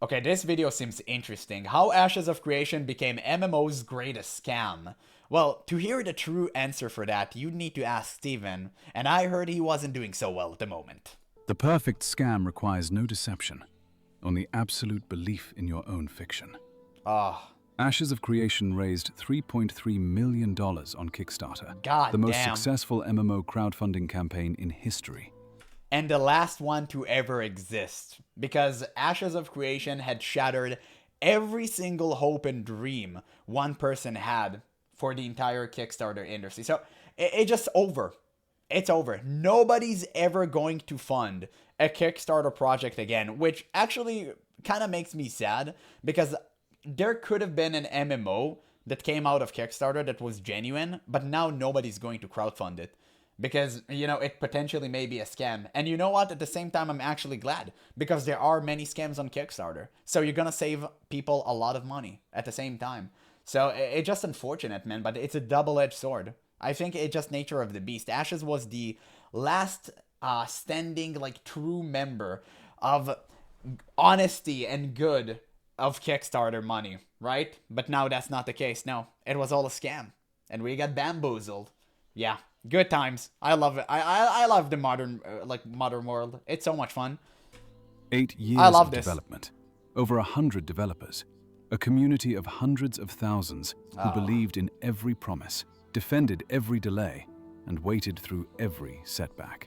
Okay, this video seems interesting. How Ashes of Creation became MMO's greatest scam. Well, to hear the true answer for that, you'd need to ask Steven, and I heard he wasn't doing so well at the moment. The perfect scam requires no deception, only absolute belief in your own fiction. Ah, Ashes of Creation raised $3.3 million on Kickstarter, God the most damn. successful MMO crowdfunding campaign in history. And the last one to ever exist, because Ashes of Creation had shattered every single hope and dream one person had for the entire Kickstarter industry. So it's just over. It's over. Nobody's ever going to fund a Kickstarter project again, which actually kind of makes me sad, because there could have been an MMO that came out of Kickstarter that was genuine, but now nobody's going to crowdfund it. Because, you know, it potentially may be a scam. And you know what? At the same time, I'm actually glad. Because there are many scams on Kickstarter. So you're gonna save people a lot of money at the same time. So it's just unfortunate, man. But it's a double-edged sword. I think it's just nature of the beast. Ashes was the last standing, like, true member of honesty and good of Kickstarter money, right? But now that's not the case. No, it was all a scam. And we got bamboozled. Yeah, good times. I love it. I love the modern world. It's so much fun. 8 years I love of this. development, over 100 developers, a community of hundreds of thousands who believed in every promise, defended every delay, and waited through every setback.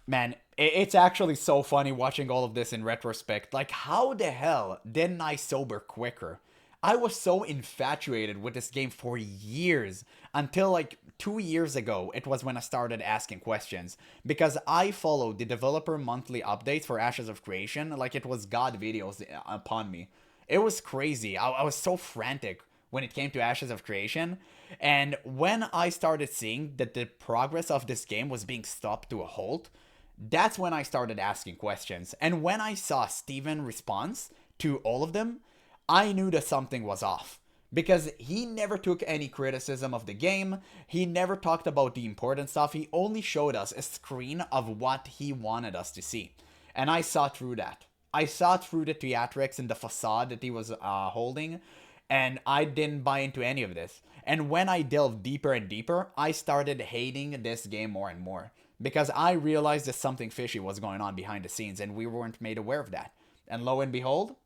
Man, it's actually so funny watching all of this in retrospect. Like, how the hell didn't I sober quicker? I was so infatuated with this game for years, until like 2 years ago, it was when I started asking questions. Because I followed the developer monthly updates for Ashes of Creation like it was God videos upon me. It was crazy. I was so frantic when it came to Ashes of Creation. And when I started seeing that the progress of this game was being stopped to a halt, that's when I started asking questions. And when I saw Steven's response to all of them, I knew that something was off. Because he never took any criticism of the game, he never talked about the important stuff, he only showed us a screen of what he wanted us to see. And I saw through that. I saw through the theatrics and the facade that he was holding, and I didn't buy into any of this. And when I delved deeper and deeper, I started hating this game more and more. Because I realized that something fishy was going on behind the scenes, and we weren't made aware of that. And lo and behold,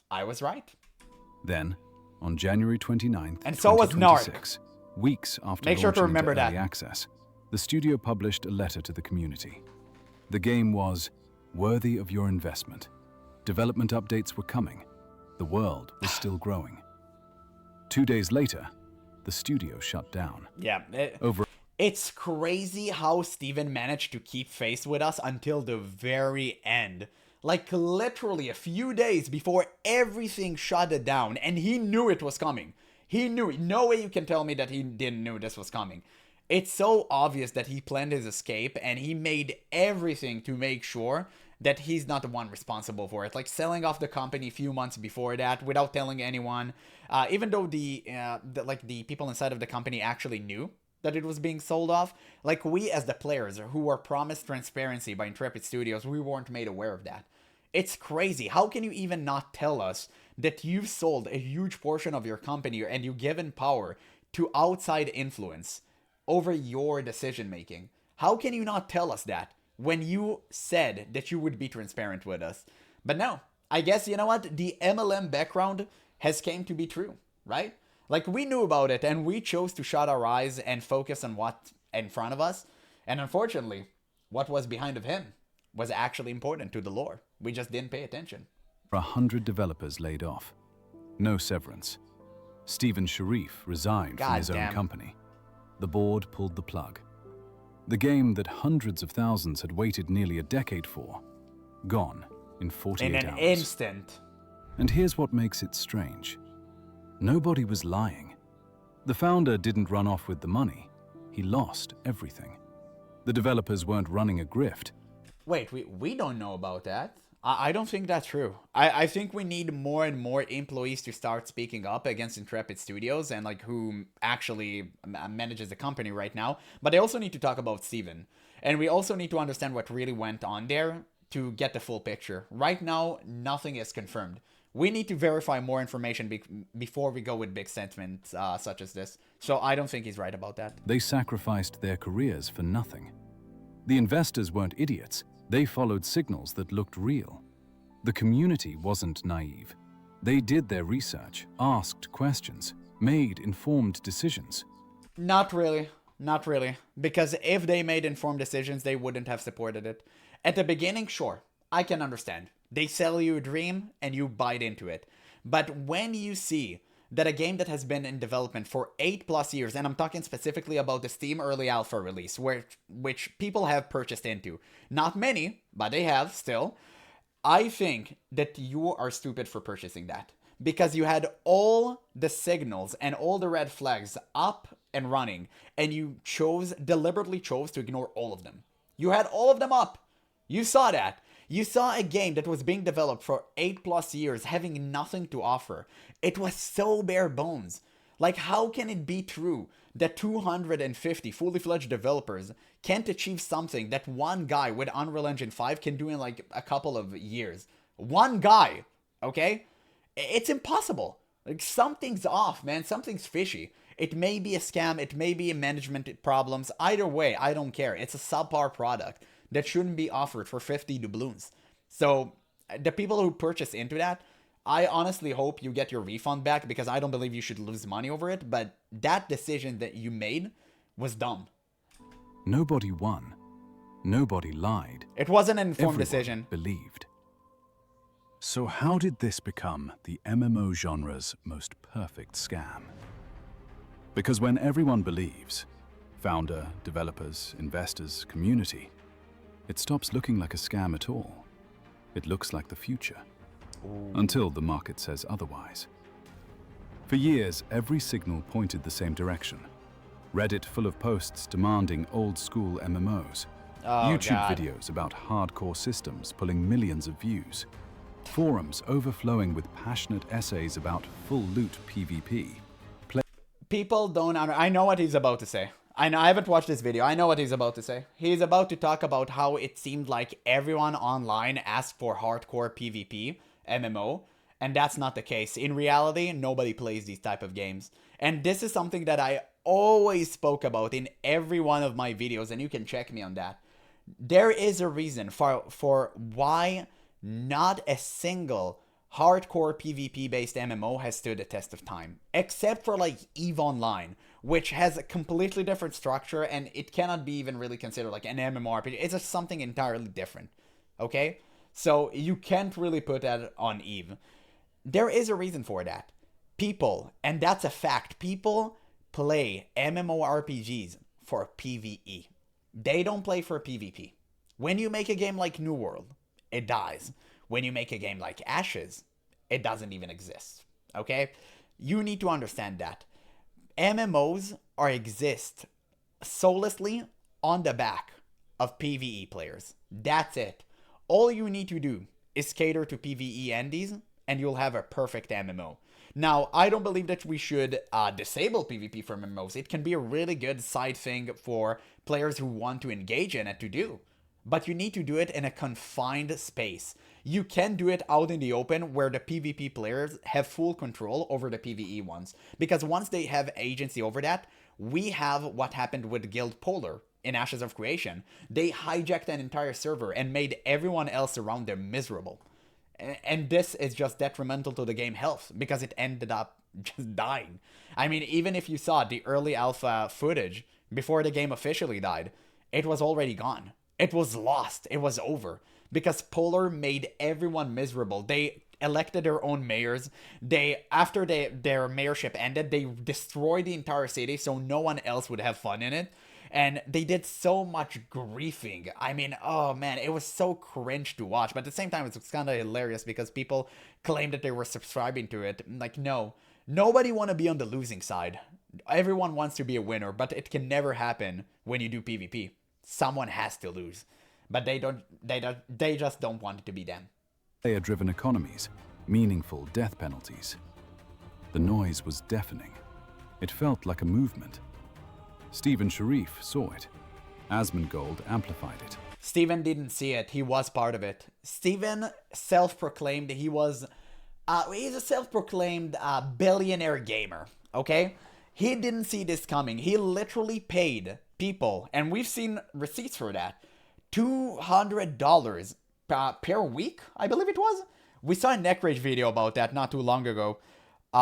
I was right. Then, on January 29th, And so was 2026, weeks after Make sure to launching remember into early that. access, the studio published a letter to the community. The game was worthy of your investment. Development updates were coming. The world was still growing. 2 days later, the studio shut down. Yeah. Over It's crazy how Steven managed to keep faith with us until the very end. Like, literally a few days before everything shut it down, and he knew it was coming. He knew it. No way you can tell me that he didn't know this was coming. It's so obvious that he planned his escape, and he made everything to make sure that he's not the one responsible for it. Like, selling off the company a few months before that without telling anyone. Even though the people inside of the company actually knew that it was being sold off. Like, we as the players who were promised transparency by Intrepid Studios, we weren't made aware of that. It's crazy. How can you even not tell us that you've sold a huge portion of your company and you've given power to outside influence over your decision making? How can you not tell us that when you said that you would be transparent with us? But no, I guess, you know what? The MLM background has came to be true, right? Like, we knew about it, and we chose to shut our eyes and focus on what's in front of us. And unfortunately, what was behind of him was actually important to the lore. We just didn't pay attention. 100 developers laid off. No severance. Stephen Sharif resigned from his own Goddamn. company. The board pulled the plug. The game that hundreds of thousands had waited nearly a decade for, gone in 48 In an hours. instant. And here's what makes it strange. Nobody was lying. The founder didn't run off with the money. He lost everything. The developers weren't running a grift. Wait, we don't know about that. I don't think that's true. I think we need more and more employees to start speaking up against Intrepid Studios and like who actually manages the company right now. But I also need to talk about Steven. And we also need to understand what really went on there to get the full picture. Right now, nothing is confirmed. We need to verify more information before we go with big statements such as this. So I don't think he's right about that. They sacrificed their careers for nothing. The investors weren't idiots. They followed signals that looked real. The community wasn't naive. They did their research, asked questions, made informed decisions. Not really. Not really. Because if they made informed decisions, they wouldn't have supported it. At the beginning, sure, I can understand. They sell you a dream and you bite into it. But when you see that a game that has been in development for 8+ years, and I'm talking specifically about the Steam Early Alpha release, which people have purchased into, not many, but they have still, I think that you are stupid for purchasing that. Because you had all the signals and all the red flags up and running, and you deliberately chose to ignore all of them. You had all of them up. You saw that. You saw a game that was being developed for 8+ years having nothing to offer. It was so bare bones. Like, how can it be true that 250 fully fledged developers can't achieve something that one guy with Unreal Engine 5 can do in like a couple of years? One guy, okay? It's impossible. Like, something's off, man. Something's fishy. It may be a scam. It may be management problems. Either way, I don't care. It's a subpar product that shouldn't be offered for 50 doubloons. So the people who purchase into that, I honestly hope you get your refund back, because I don't believe you should lose money over it. But that decision that you made was dumb. Nobody won. Nobody lied. It wasn't an informed Everyone decision. believed. So how did this become the MMO genre's most perfect scam? Because when everyone believes, founder, developers, investors, community, it stops looking like a scam at all. It looks like the future. Ooh. Until the market says otherwise. For years, every signal pointed the same direction. Reddit full of posts demanding old-school MMOs. YouTube videos about hardcore systems pulling millions of views. Forums overflowing with passionate essays about full loot PvP. People don't I know what he's about to say. I haven't watched this video. I know what he's about to say. He's about to talk about how it seemed like everyone online asked for hardcore PvP MMO, and that's not the case. In reality, nobody plays these type of games. And this is something that I always spoke about in every one of my videos, and you can check me on that. There is a reason for why not a single hardcore PvP based MMO has stood the test of time, except for like EVE Online, which has a completely different structure, and it cannot be even really considered like an MMORPG. It's just something entirely different, okay? So you can't really put that on EVE. There is a reason for that. People, and that's a fact, people play MMORPGs for PvE. They don't play for PvP. When you make a game like New World, it dies. When you make a game like Ashes, it doesn't even exist, okay? You need to understand that. MMOs exist solely on the back of PvE players. That's it. All you need to do is cater to PvE endies, and you'll have a perfect MMO. Now, I don't believe that we should disable PvP from MMOs. It can be a really good side thing for players who want to engage in it to do. But you need to do it in a confined space. You can do it out in the open where the PvP players have full control over the PvE ones. Because once they have agency over that, we have what happened with Guild Polar in Ashes of Creation. They hijacked an entire server and made everyone else around them miserable. And this is just detrimental to the game health, because it ended up just dying. I mean, even if you saw the early alpha footage before the game officially died, it was already gone. It was lost. It was over. Because Polar made everyone miserable. They elected their own mayors. After their mayorship ended, they destroyed the entire city so no one else would have fun in it. And they did so much griefing. I mean, oh man, it was so cringe to watch. But at the same time, it was kind of hilarious because people claimed that they were subscribing to it. Like, no. Nobody want to be on the losing side. Everyone wants to be a winner, but it can never happen when you do PvP. Someone has to lose. But they just don't want it to be them. Player-driven economies, meaningful death penalties. The noise was deafening. It felt like a movement. Stephen Sharif saw it. Asmongold amplified it. Stephen didn't see it. He was part of it. Stephen self-proclaimed he was He's a self-proclaimed billionaire gamer, okay? He didn't see this coming. He literally paid people, and we've seen receipts for that, $200 per week, I believe it was. We saw a Neckrage video about that not too long ago.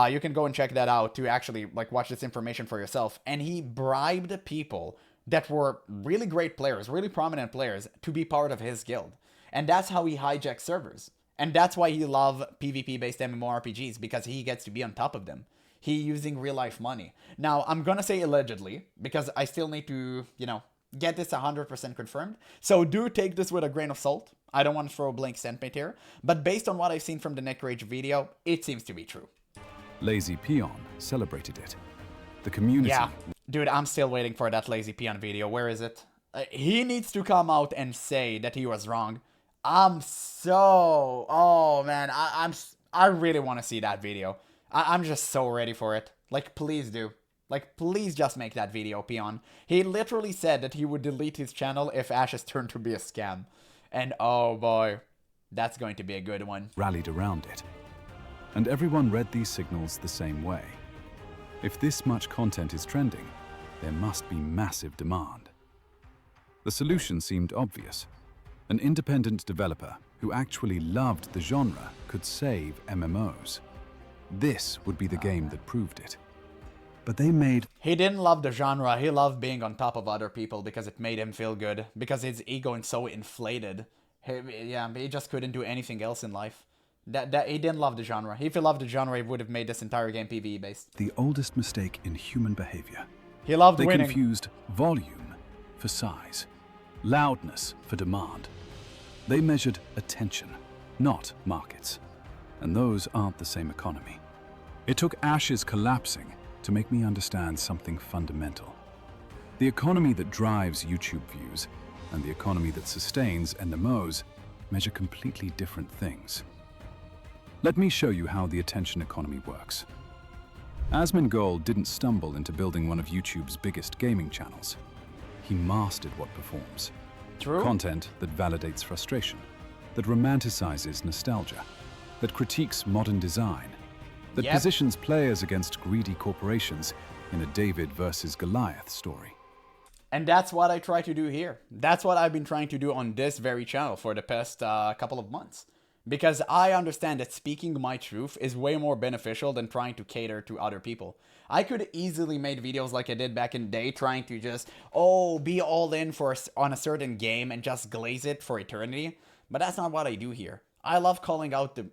You can go and check that out to actually like watch this information for yourself. And he bribed people that were really great players, really prominent players, to be part of his guild. And that's how he hijacks servers. And that's why he loves PvP-based MMORPGs, because he gets to be on top of them. He using real-life money. Now, I'm gonna say allegedly, because I still need to, get this 100% confirmed. So do take this with a grain of salt. I don't want to throw a blank statement here. But based on what I've seen from the Neckrage video, it seems to be true. Lazy Peon celebrated it. The community... Yeah, dude, I'm still waiting for that Lazy Peon video. Where is it? He needs to come out and say that he was wrong. Oh man, I really want to see that video. I'm just so ready for it. Like, please do. Like, please just make that video, Peon. He literally said that he would delete his channel if Ashes turned to be a scam. And oh boy, that's going to be a good one. Rallied around it. And everyone read these signals the same way. If this much content is trending, there must be massive demand. The solution seemed obvious. An independent developer who actually loved the genre could save MMOs. This would be the game that proved it. But they made... He didn't love the genre, he loved being on top of other people because it made him feel good. Because his ego is so inflated. He just couldn't do anything else in life. He didn't love the genre. If he loved the genre, he would have made this entire game PvE based. The oldest mistake in human behavior. He loved winning. They confused volume for size, loudness for demand. They measured attention, not markets. And those aren't the same economy. It took Ashes collapsing to make me understand something fundamental. The economy that drives YouTube views and the economy that sustains MMOs measure completely different things. Let me show you how the attention economy works. Asmongold didn't stumble into building one of YouTube's biggest gaming channels. He mastered what performs. True. Content that validates frustration, that romanticizes nostalgia, that critiques modern design, that positions players against greedy corporations in a David versus Goliath story. And that's what I try to do here. That's what I've been trying to do on this very channel for the past couple of months. Because I understand that speaking my truth is way more beneficial than trying to cater to other people. I could easily make videos like I did back in the day, trying to just, be all in on a certain game and just glaze it for eternity. But that's not what I do here. I love calling out the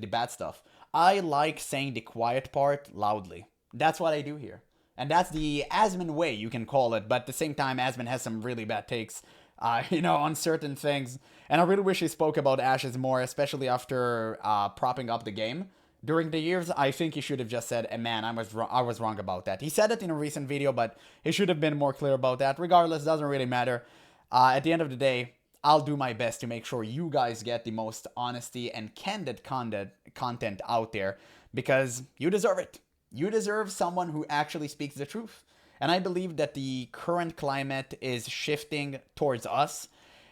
bad stuff. I like saying the quiet part loudly. That's what I do here. And that's the Asmon way, you can call it. But at the same time, Asmon has some really bad takes, on certain things. And I really wish he spoke about Ashes more, especially after propping up the game. During the years, I think he should have just said, man, I was wrong about that. He said it in a recent video, but he should have been more clear about that. Regardless, doesn't really matter. At the end of the day, I'll do my best to make sure you guys get the most honesty and candid content out there, because you deserve it. You deserve someone who actually speaks the truth. And I believe that the current climate is shifting towards us,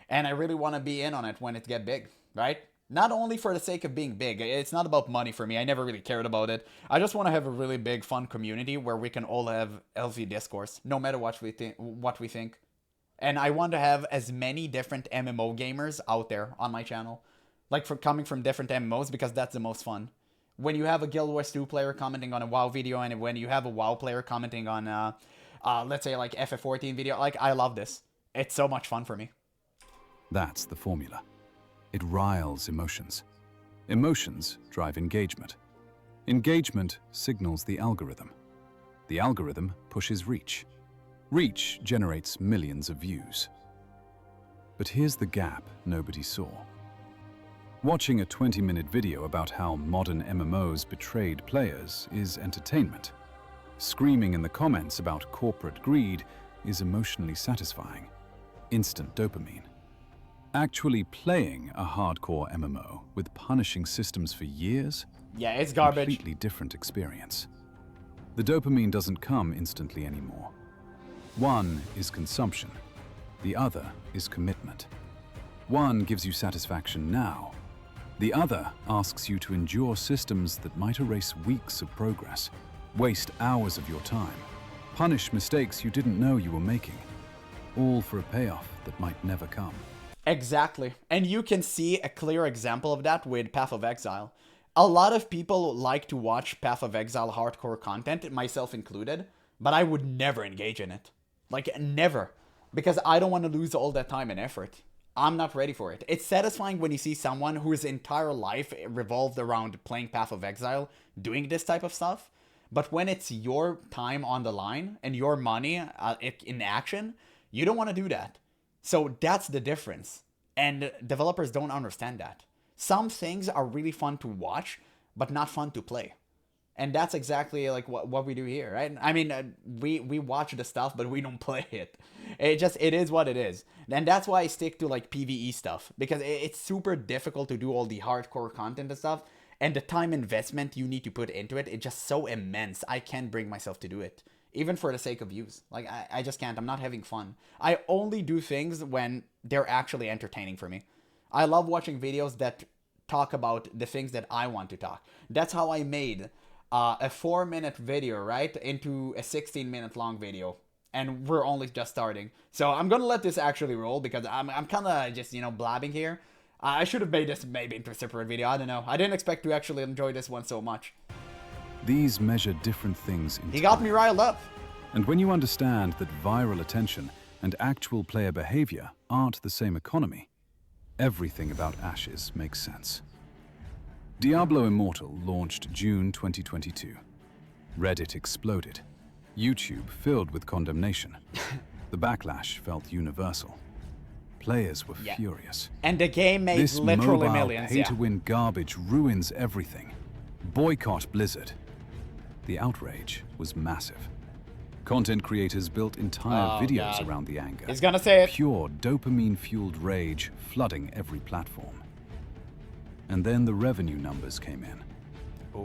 and I really want to be in on it when it gets big, right? Not only for the sake of being big. It's not about money for me. I never really cared about it. I just want to have a really big, fun community where we can all have healthy discourse, no matter what we think. And I want to have as many different MMO gamers out there on my channel. Like, coming from different MMOs, because that's the most fun. When you have a Guild Wars 2 player commenting on a WoW video, and when you have a WoW player commenting on, let's say, like, FF14 video, like, I love this. It's so much fun for me. That's the formula. It riles emotions. Emotions drive engagement. Engagement signals the algorithm. The algorithm pushes reach. Reach generates millions of views. But here's the gap nobody saw. Watching a 20-minute video about how modern MMOs betrayed players is entertainment. Screaming in the comments about corporate greed is emotionally satisfying. Instant dopamine. Actually playing a hardcore MMO with punishing systems for years? Yeah, it's garbage. Completely different experience. The dopamine doesn't come instantly anymore. One is consumption. The other is commitment. One gives you satisfaction now. The other asks you to endure systems that might erase weeks of progress, waste hours of your time, punish mistakes you didn't know you were making, all for a payoff that might never come. Exactly. And you can see a clear example of that with Path of Exile. A lot of people like to watch Path of Exile hardcore content, myself included, but I would never engage in it. Like, never. Because I don't want to lose all that time and effort. I'm not ready for it. It's satisfying when you see someone whose entire life revolved around playing Path of Exile doing this type of stuff. But when it's your time on the line and your money in action, you don't want to do that. So that's the difference. And developers don't understand that. Some things are really fun to watch, but not fun to play. And that's exactly like what we do here, right? I mean, we watch the stuff, but we don't play it. It is what it is. And that's why I stick to like PvE stuff, because it's super difficult to do all the hardcore content and stuff. And the time investment you need to put into it, it's just so immense. I can't bring myself to do it, even for the sake of views. Like, I just can't. I'm not having fun. I only do things when they're actually entertaining for me. I love watching videos that talk about the things that I want to talk. That's how I made a 4-minute video, right, into a 16-minute long video. And we're only just starting. So I'm gonna let this actually roll, because I'm kind of just, blabbing here. I should have made this maybe into a separate video. I don't know. I didn't expect to actually enjoy this one so much. These measure different things in He got me riled up. And when you understand that viral attention and actual player behavior aren't the same economy, everything about Ashes makes sense. Diablo Immortal launched June 2022. Reddit exploded. YouTube filled with condemnation. The backlash felt universal. Players were furious. And the game made this literally mobile millions. pay-to-win garbage ruins everything. Boycott Blizzard. The outrage was massive. Content creators built entire videos around the anger. He's gonna say it. Pure dopamine-fueled rage flooding every platform. And then the revenue numbers came in.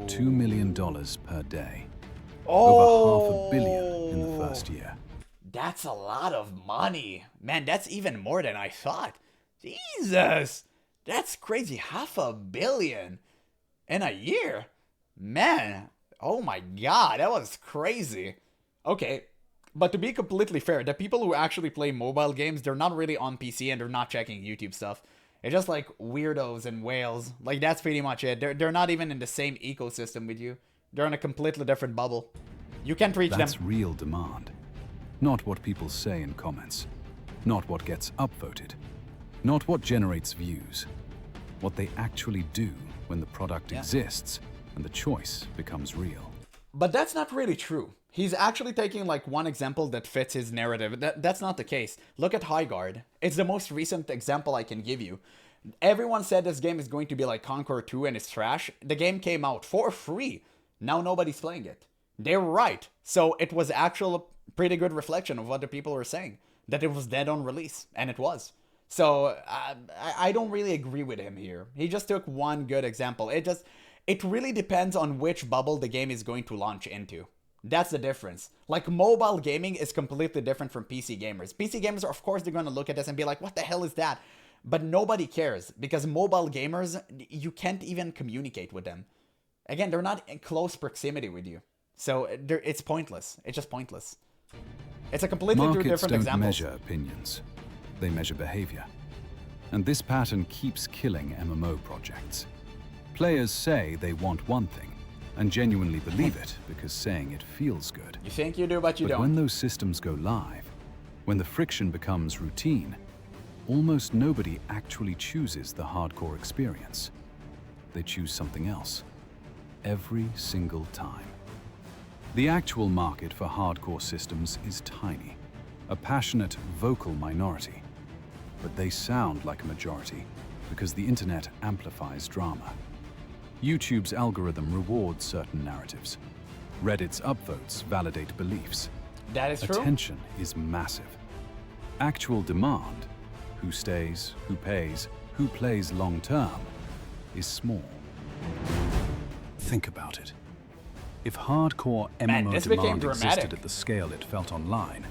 $2 million per day. Over $500 million in the first year. That's a lot of money. Man, that's even more than I thought. Jesus. That's crazy. $500 million in a year. Man. Oh my god, that was crazy. Okay, but to be completely fair, the people who actually play mobile games, they're not really on PC and they're not checking YouTube stuff. It's just like weirdos and whales. Like, that's pretty much it. They're not even in the same ecosystem with you. They're in a completely different bubble. You can't reach them. That's real demand. Not what people say in comments. Not what gets upvoted. Not what generates views. What they actually do when the product exists and the choice becomes real. But that's not really true. He's actually taking like one example that fits his narrative. That's not the case. Look at Highguard. It's the most recent example I can give you. Everyone said this game is going to be like Conqueror 2 and it's trash. The game came out for free. Now nobody's playing it. They were right. So it was actually a pretty good reflection of what the people were saying. That it was dead on release. And it was. So I don't really agree with him here. He just took one good example. It really depends on which bubble the game is going to launch into. That's the difference. Like, mobile gaming is completely different from PC gamers. PC gamers, of course, they're going to look at this and be like, what the hell is that? But nobody cares, because mobile gamers, you can't even communicate with them. Again, they're not in close proximity with you. So it's pointless. It's just pointless. It's a completely two different examples. Markets don't measure opinions. They measure behavior. And this pattern keeps killing MMO projects. Players say they want one thing, and genuinely believe it because saying it feels good. You think you do, but you don't. But when those systems go live, when the friction becomes routine, almost nobody actually chooses the hardcore experience. They choose something else. Every single time. The actual market for hardcore systems is tiny. A passionate, vocal minority. But they sound like a majority because the internet amplifies drama. YouTube's algorithm rewards certain narratives. Reddit's upvotes validate beliefs. That is true. Attention is massive. Actual demand, who stays, who pays, who plays long-term, is small. Think about it. If hardcore MMO demand existed at the scale it felt online,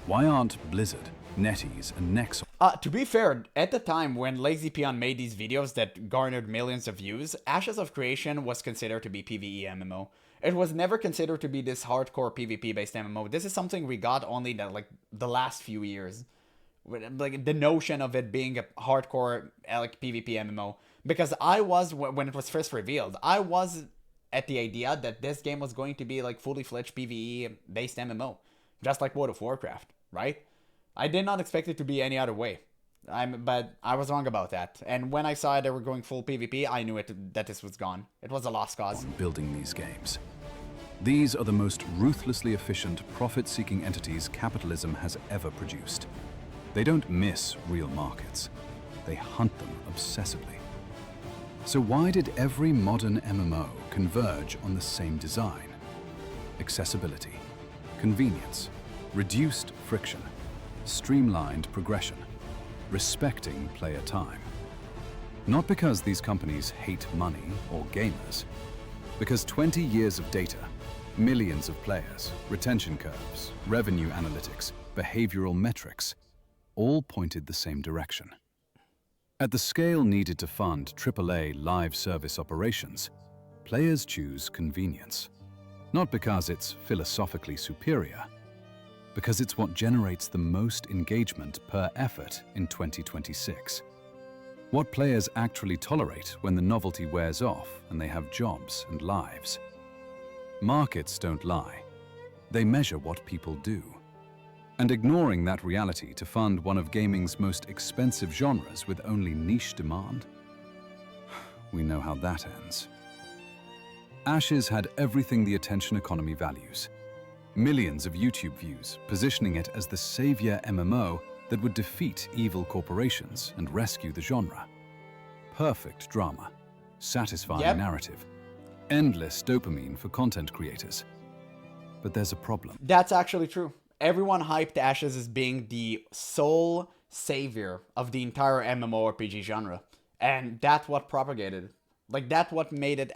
why aren't Blizzard, NetEase, and Nexon. To be fair, at the time when Lazy Peon made these videos that garnered millions of views, Ashes of Creation was considered to be PvE MMO. It was never considered to be this hardcore PvP-based MMO. This is something we got only the last few years. Like, the notion of it being a hardcore like PvP MMO. Because I was, when it was first revealed, I was at the idea that this game was going to be like fully fledged PvE-based MMO. Just like World of Warcraft, right? I did not expect it to be any other way. But I was wrong about that. And when I saw they were going full PvP, I knew that this was gone. It was a lost cause. Building these games. These are the most ruthlessly efficient, profit-seeking entities capitalism has ever produced. They don't miss real markets. They hunt them obsessively. So why did every modern MMO converge on the same design? Accessibility, convenience, reduced friction, streamlined progression, respecting player time. Not because these companies hate money or gamers, because 20 years of data, millions of players, retention curves, revenue analytics, behavioral metrics, all pointed the same direction. At the scale needed to fund AAA live service operations, players choose convenience. Not because it's philosophically superior, because it's what generates the most engagement per effort in 2026. What players actually tolerate when the novelty wears off and they have jobs and lives. Markets don't lie. They measure what people do. And ignoring that reality to fund one of gaming's most expensive genres with only niche demand? We know how that ends. Ashes had everything the attention economy values. Millions of YouTube views, positioning it as the savior MMO that would defeat evil corporations and rescue the genre. Perfect drama, satisfying narrative, endless dopamine for content creators. But there's a problem. That's actually true. Everyone hyped Ashes as being the sole savior of the entire MMORPG genre. And that's what propagated. Like, that's what made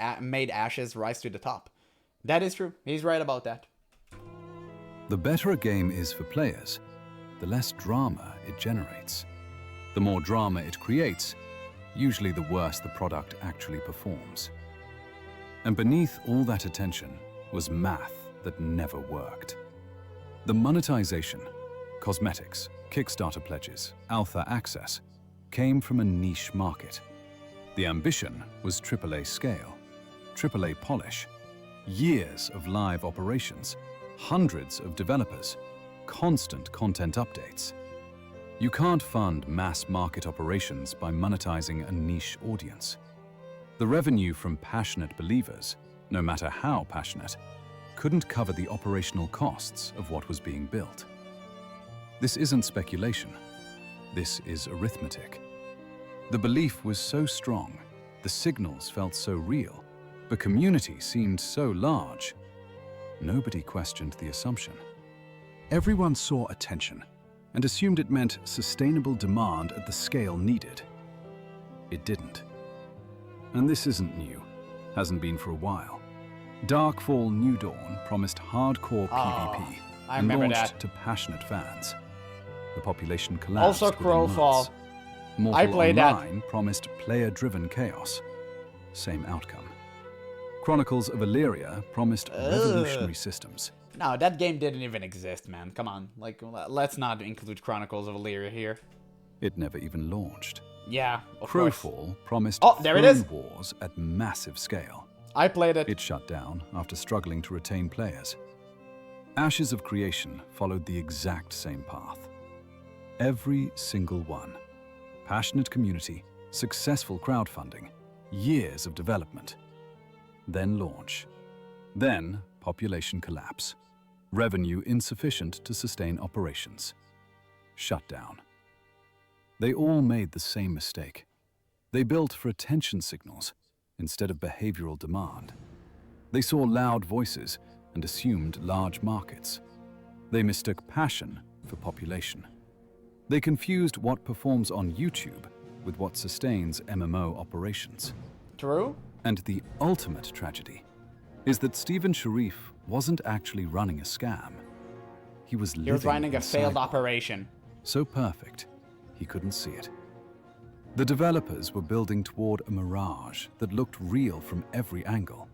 Ashes rise to the top. That is true. He's right about that. The better a game is for players, the less drama it generates. The more drama it creates, usually the worse the product actually performs. And beneath all that attention was math that never worked. The monetization, cosmetics, Kickstarter pledges, alpha access, came from a niche market. The ambition was AAA scale, AAA polish, years of live operations, hundreds of developers, constant content updates. You can't fund mass market operations by monetizing a niche audience. The revenue from passionate believers, no matter how passionate, couldn't cover the operational costs of what was being built. This isn't speculation. This is arithmetic. The belief was so strong, the signals felt so real, the community seemed so large. Nobody questioned the assumption. Everyone saw attention and assumed it meant sustainable demand at the scale needed. It didn't. And this isn't new, hasn't been for a while. Darkfall New Dawn promised hardcore PvP and launched to passionate fans. The population collapsed. Also Crowfall. I played Online promised player-driven chaos. Same outcome. Chronicles of Illyria promised revolutionary systems. No, that game didn't even exist, man. Come on. Like, let's not include Chronicles of Illyria here. It never even launched. Yeah, of Crowfall course. promised there it is. wars at massive scale. I played it. It shut down after struggling to retain players. Ashes of Creation followed the exact same path. Every single one. Passionate community, successful crowdfunding, years of development. Then launch. Then population collapse. Revenue insufficient to sustain operations. Shutdown. They all made the same mistake. They built for attention signals instead of behavioral demand. They saw loud voices and assumed large markets. They mistook passion for population. They confused what performs on YouTube with what sustains MMO operations. True. And the ultimate tragedy is that Stephen Sharif wasn't actually running a scam. He was running a failed operation. so perfect, he couldn't see it. The developers were building toward a mirage that looked real from every angle.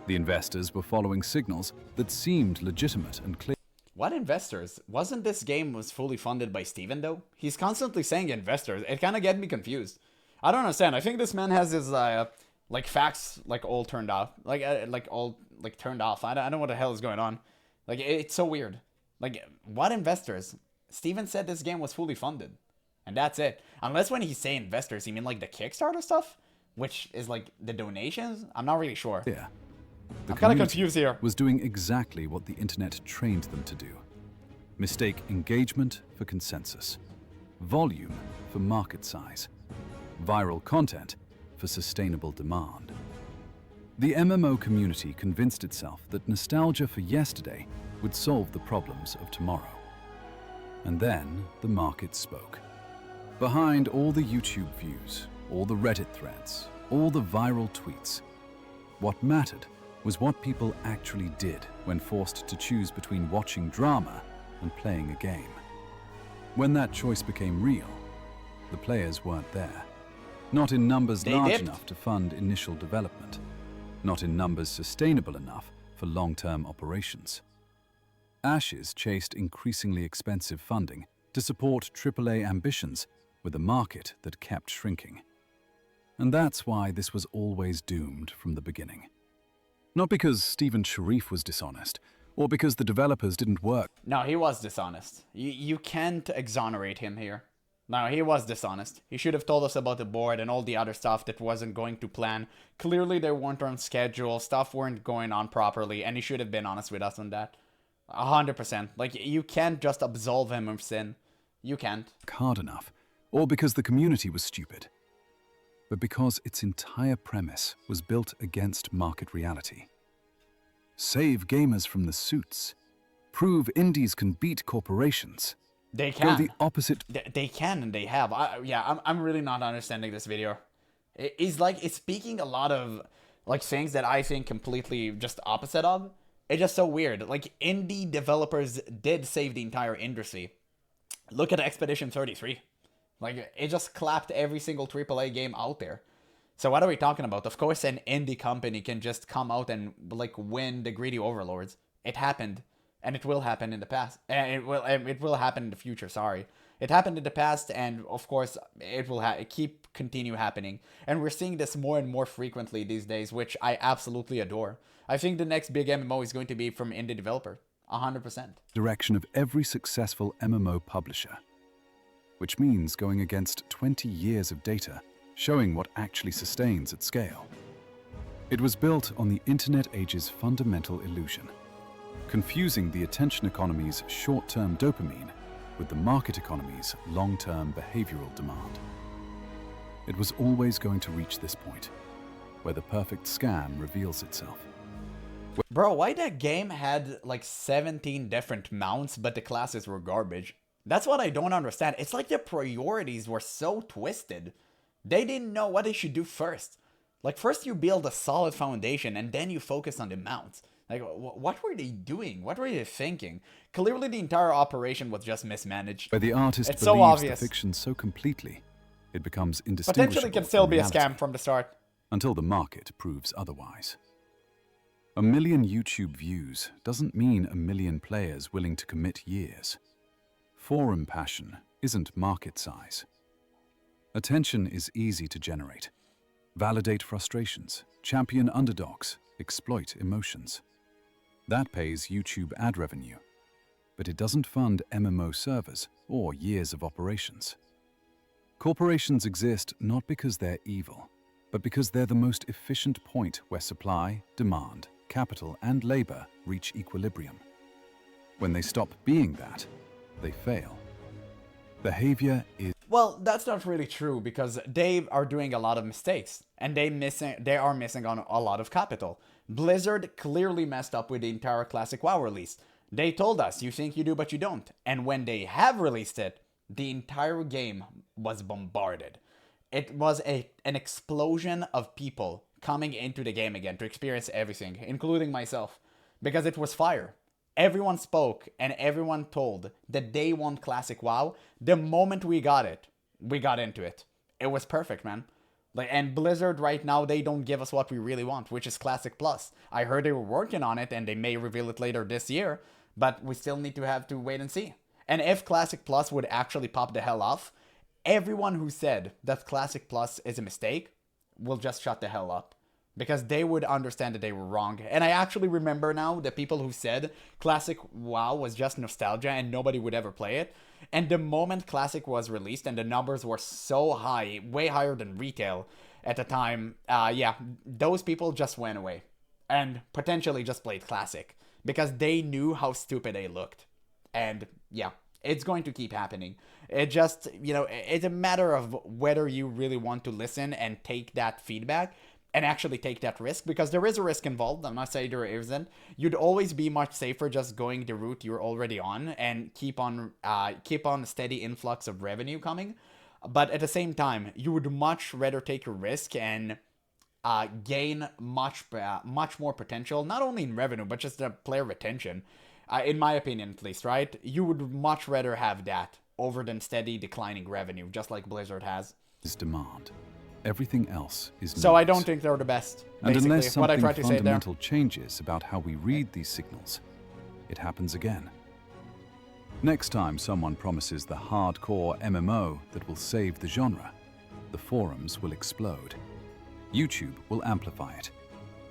The investors were following signals that seemed legitimate and clear. What investors? Wasn't this game was fully funded by Steven though? He's constantly saying investors. It kind of get me confused. I don't understand. I think this man has his like facts like all turned off. Like all like turned off. I don't know what the hell is going on. Like it's so weird. Like what investors? Steven said this game was fully funded. And that's it. Unless when he say investors, he mean like the Kickstarter stuff? Which is like the donations? I'm not really sure. Yeah. I'm kind of confused here. Was doing exactly what the internet trained them to do. Mistake engagement for consensus. Volume for market size. Viral content for sustainable demand. The MMO community convinced itself that nostalgia for yesterday would solve the problems of tomorrow. And then the market spoke. Behind all the YouTube views, all the Reddit threads, all the viral tweets, what mattered was what people actually did when forced to choose between watching drama and playing a game. When that choice became real, the players weren't there. Not in numbers large enough to fund initial development. Not in numbers sustainable enough for long-term operations. Ashes chased increasingly expensive funding to support AAA ambitions with a market that kept shrinking. And that's why this was always doomed from the beginning. Not because Stephen Sharif was dishonest, or because the developers didn't work. No, he was dishonest. You can't exonerate him here. No, he was dishonest. He should have told us about the board and all the other stuff that wasn't going to plan. Clearly they weren't on schedule, stuff weren't going on properly, and he should have been honest with us on that. 100%. Like, you can't just absolve him of sin. You can't. Hard enough, or because the community was stupid, but because its entire premise was built against market reality. Save gamers from the suits. Prove indies can beat corporations. They can. Go the opposite. They can and they have. I'm really not understanding this video. It's speaking a lot of like things that I think completely just opposite of. It's just so weird. Like indie developers did save the entire industry. Look at Expedition 33. Like it just clapped every single AAA game out there. So what are we talking about? Of course an indie company can just come out and like win the greedy overlords. It happened. And it will happen in the past. And it will happen in the future, sorry. It happened in the past, and of course, it will continue happening. And we're seeing this more and more frequently these days, which I absolutely adore. I think the next big MMO is going to be from indie developer. 100%. Direction of every successful MMO publisher. Which means going against 20 years of data, showing what actually sustains at scale. It was built on the internet age's fundamental illusion. Confusing the attention economy's short-term dopamine with the market economy's long-term behavioral demand. It was always going to reach this point, where the perfect scam reveals itself. Bro, why that game had like 17 different mounts, but the classes were garbage? That's what I don't understand. It's like the priorities were so twisted. They didn't know what they should do first. Like first you build a solid foundation and then you focus on the mounts. Like, what were they doing? What were they thinking? Clearly, the entire operation was just mismanaged. Where the artist it's believes so obvious. The fiction so completely, it becomes indistinguishable. Potentially can still be a reality, scam from the start. until the market proves otherwise. 1 million YouTube views doesn't mean 1 million players willing to commit years. Forum passion isn't market size. Attention is easy to generate. Validate frustrations, champion underdogs, exploit emotions. That pays YouTube ad revenue, but it doesn't fund MMO servers or years of operations. Corporations exist not because they're evil, but because they're the most efficient point where supply, demand, capital, and labor reach equilibrium. When they stop being that, they fail. Behavior is... Well, that's not really true because they are doing a lot of mistakes and they are missing on a lot of capital. Blizzard clearly messed up with the entire Classic WoW release. They told us, you think you do but you don't. And when they have released it, the entire game was bombarded. It was an explosion of people coming into the game again to experience everything, including myself, because it was fire. everyone spoke and everyone told that they want Classic WoW. The moment we got it, we got into it. It was perfect, man. Like, and Blizzard right now, they don't give us what we really want, which is Classic Plus. I heard they were working on it and they may reveal it later this year, but we still need to have to wait and see. And if Classic Plus would actually pop the hell off, everyone who said that Classic Plus is a mistake will just shut the hell up. Because they would understand that they were wrong. And I actually remember now the people who said Classic WoW was just nostalgia and nobody would ever play it. And the moment Classic was released and the numbers were so high, way higher than retail at the time, yeah, those people just went away. And potentially just played Classic. Because they knew how stupid they looked. And yeah, it's going to keep happening. It just, it's a matter of whether you really want to listen and take that feedback and actually take that risk, because there is a risk involved. I'm not saying there isn't. You'd always be much safer just going the route you're already on and keep on a steady influx of revenue coming. But at the same time, you would much rather take a risk and gain much more potential, not only in revenue, but just the player retention. In my opinion, at least, right? You would much rather have that over than steady declining revenue, just like Blizzard has. Is demand. Everything else is So news. I don't think they're the best, and basically, unless what I something tried to say there. fundamental changes about how we read these signals, it happens again. Next time someone promises the hardcore MMO that will save the genre, the forums will explode. YouTube will amplify it.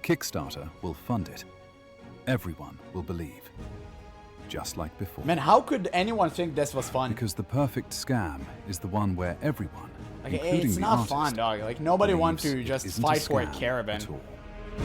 Kickstarter will fund it. Everyone will believe. Just like before. Man, how could anyone think this was fun? Because the perfect scam is the one where everyone, Like, including it's the not artist, fun, dog. Like, nobody wants to believes it just isn't fight for a scam caravan. at all.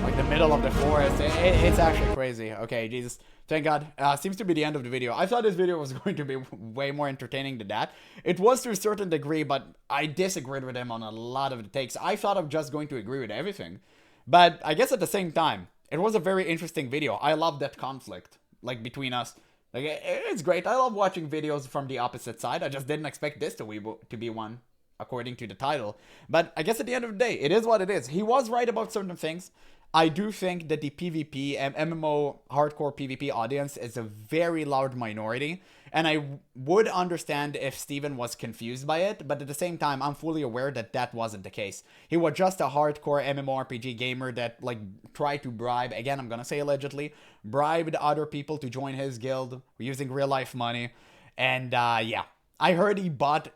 Like, the middle of the forest. It's actually crazy. Okay, Jesus. Thank God. Seems to be the end of the video. I thought this video was going to be way more entertaining than that. It was to a certain degree, but I disagreed with him on a lot of the takes. I thought I'm just going to agree with everything. But I guess at the same time, it was a very interesting video. I love that conflict, like, between us. Like, it's great. I love watching videos from the opposite side. I just didn't expect this to be one, according to the title. But I guess at the end of the day, it is what it is. He was right about certain things. I do think that the PvP and MMO hardcore PvP audience is a very large minority, and I would understand if Steven was confused by it, but at the same time, I'm fully aware that that wasn't the case. He was just a hardcore MMORPG gamer that, like, tried to bribe, again, I'm gonna say allegedly, bribed other people to join his guild using real-life money, and yeah. I heard he bought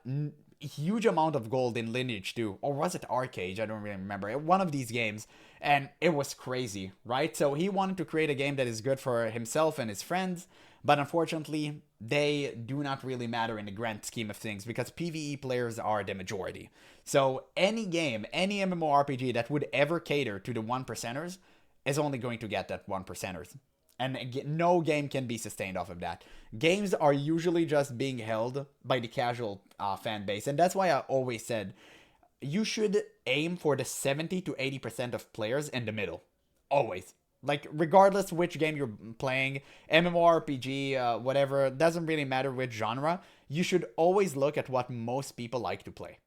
huge amount of gold in Lineage 2, or was it Arcade? I don't really remember. One of these games, and it was crazy, right? So he wanted to create a game that is good for himself and his friends, but unfortunately, they do not really matter in the grand scheme of things, because PvE players are the majority. So any game, any MMORPG that would ever cater to the 1%ers is only going to get that 1%ers. And no game can be sustained off of that. Games are usually just being held by the casual fan base. And that's why I always said, you should aim for the 70 to 80% of players in the middle. Always. Like, regardless which game you're playing, MMORPG, whatever, doesn't really matter which genre, you should always look at what most people like to play.